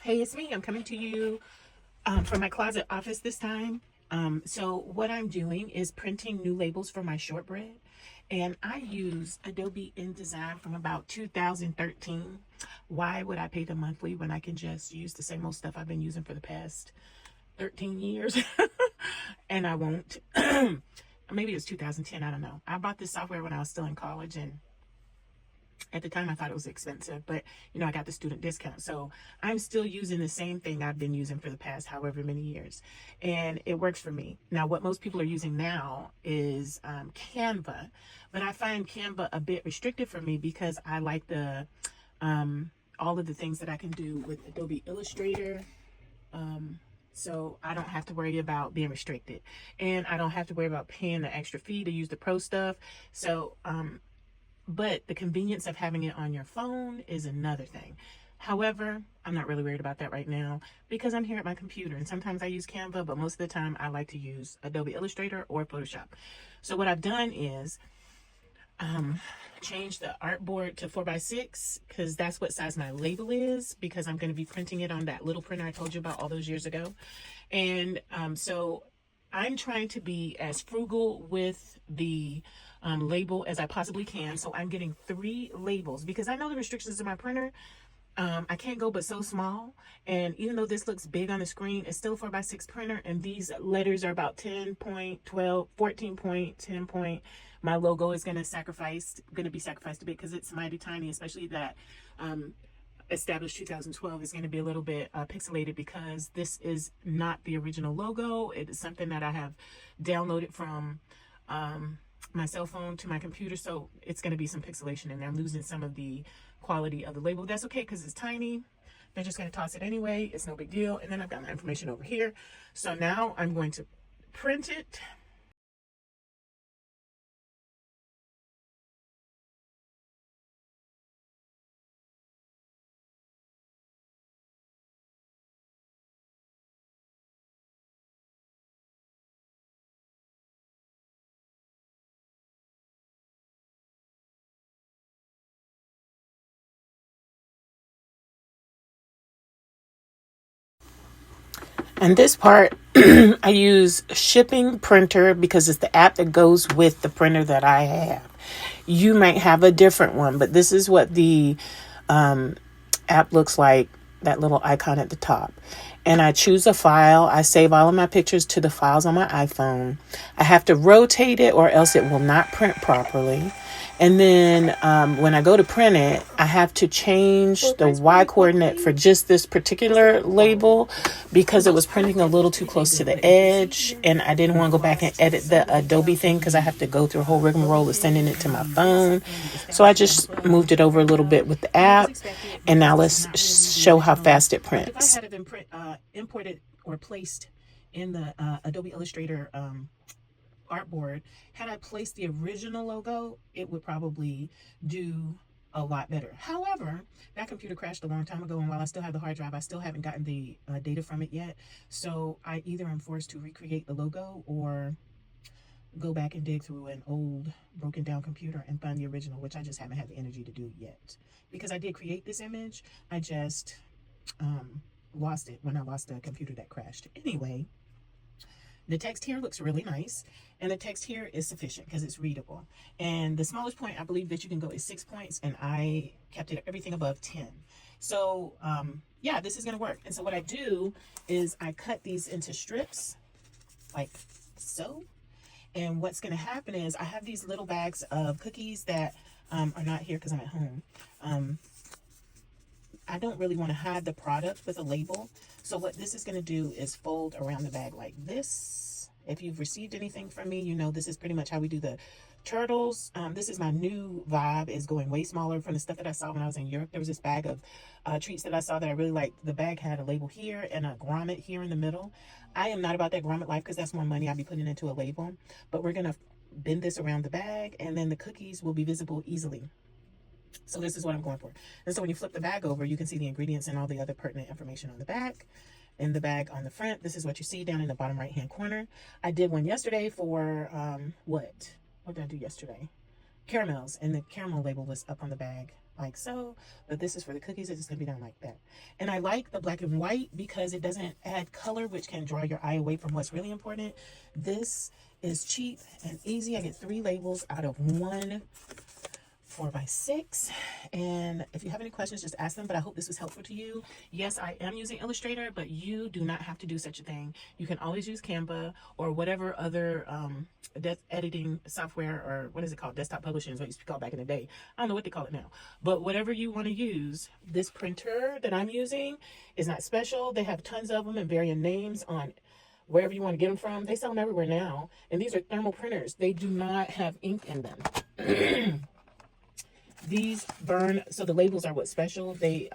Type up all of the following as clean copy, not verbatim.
Hey, it's me. I'm coming to you from my closet office this time. So what I'm doing is printing new labels for my shortbread. And I use Adobe InDesign from about 2013. Why would I pay them monthly when I can just use the same old stuff I've been using for the past 13 years? And I won't. Maybe it was 2010. I don't know. I bought this software when I was still in college, and at the time I thought it was expensive, but I got the student discount, so I'm still using the same thing I've been using for the past however many years, and it works for me. Now what most people are using now is Canva, but I find Canva a bit restrictive for me because I like the all of the things that I can do with Adobe Illustrator. So I don't have to worry about being restricted, and I don't have to worry about paying the extra fee to use the pro stuff. So but the convenience of having it on your phone is another thing. However, I'm not really worried about that right now because I'm here at my computer, and sometimes I use Canva, but most of the time I like to use Adobe Illustrator or Photoshop. So what I've done is change the artboard to 4x6 because that's what size my label is, because I'm going to be printing it on that little printer I told you about all those years ago. And so I'm trying to be as frugal with the label as I possibly can. So I'm getting 3 labels because I know the restrictions of my printer. I can't go but so small, and even though this looks big on the screen, it's still a 4x6 printer, and these letters are about 10 point, 12, 14 point, 10 point. My logo is going to be sacrificed a bit because it's mighty tiny, especially that established 2012 is going to be a little bit pixelated because this is not the original logo. It is something that I have downloaded from my cell phone to my computer, so it's going to be some pixelation in there. I'm losing some of the quality of the label. That's okay because it's tiny. They're just going to toss it anyway. It's no big deal. And then I've got my information over here. So now I'm going to print it. And this part, I use Shipping Printer because it's the app that goes with the printer that I have. You might have a different one, but this is what the app looks like, that little icon at the top. And I choose a file. I save all of my pictures to the files on my iPhone. I have to rotate it or else it will not print properly. And then when I go to print it, I have to change the Y coordinate for just this particular label because it was printing a little too close to the edge, and I didn't want to go back and edit the Adobe thing because I have to go through a whole rigmarole of sending it to my phone. So I just moved it over a little bit with the app, and now let's show how fast it prints. If I had it imported or placed in the Adobe Illustrator artboard, had I placed the original logo, it would probably do a lot better. However, that computer crashed a long time ago, and while I still have the hard drive, I still haven't gotten the data from it yet. So I either am forced to recreate the logo or go back and dig through an old broken down computer and find the original, which I just haven't had the energy to do yet. Because I did create this image, I just lost it when I lost the computer that crashed. Anyway, the text here looks really nice, and the text here is sufficient because it's readable. And the smallest point I believe that you can go is 6 points, and I kept it everything above 10. So yeah, this is going to work. And so what I do is I cut these into strips like so. And what's going to happen is I have these little bags of cookies that are not here because I'm at home. I don't really want to hide the product with a label. So what this is going to do is fold around the bag like this. If you've received anything from me, you know this is pretty much how we do the turtles. This is my new vibe, is going way smaller from the stuff that I saw when I was in Europe. There was this bag of treats that I saw that I really liked. The bag had a label here and a grommet here in the middle. I am not about that grommet life because that's more money I'll be putting into a label. But we're going to bend this around the bag, and then the cookies will be visible easily. So this is what I'm going for. And so when you flip the bag over, you can see the ingredients and all the other pertinent information on the back. In the bag on the front, this is what you see down in the bottom right hand corner. I did one yesterday for what did I do yesterday? Caramels, and the caramel label was up on the bag like so, but this is for the cookies. It's going to be done like that. And I like the black and white because it doesn't add color, which can draw your eye away from what's really important. This is cheap and easy. I get 3 labels out of one 4x6. And if you have any questions, just ask them. But I hope this was helpful to you. Yes, I am using Illustrator, but you do not have to do such a thing. You can always use Canva or whatever other editing software, or what is it called? Desktop publishing is what it used to be called back in the day. I don't know what they call it now. But whatever you want to use, this printer that I'm using is not special. They have tons of them and varying names on wherever you want to get them from. They sell them everywhere now. And these are thermal printers. They do not have ink in them. These burn, so the labels are what's special. They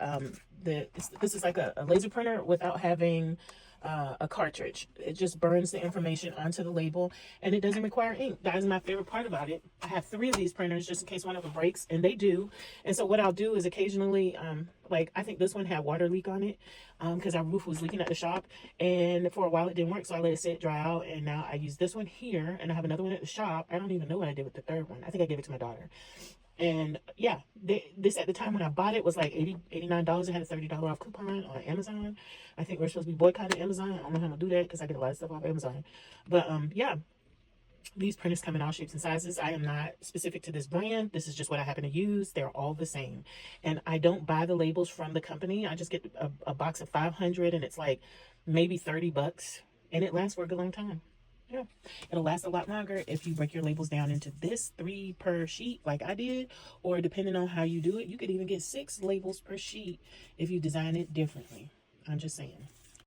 this is like a laser printer without having a cartridge. It just burns the information onto the label, and it doesn't require ink. That is my favorite part about it. I have 3 of these printers just in case one of them breaks, and they do. And so what I'll do is occasionally, like I think this one had water leak on it because our roof was leaking at the shop, and for a while it didn't work, so I let it sit dry out, and now I use this one here, and I have another one at the shop. I don't even know what I did with the third one. I think I gave it to my daughter. And yeah, this at the time when I bought it was like $89. It had a $30 off coupon on Amazon. I think we're supposed to be boycotting Amazon. I don't know how I'm gonna do that because I get a lot of stuff off Amazon. But yeah, these printers come in all shapes and sizes. I am not specific to this brand. This is just what I happen to use. They're all the same. And I don't buy the labels from the company. I just get a box of 500 and it's like maybe $30. And it lasts for a good long time. Yeah, it'll last a lot longer if you break your labels down into this 3 per sheet like I did, or depending on how you do it, you could even get 6 labels per sheet if you design it differently. I'm just saying.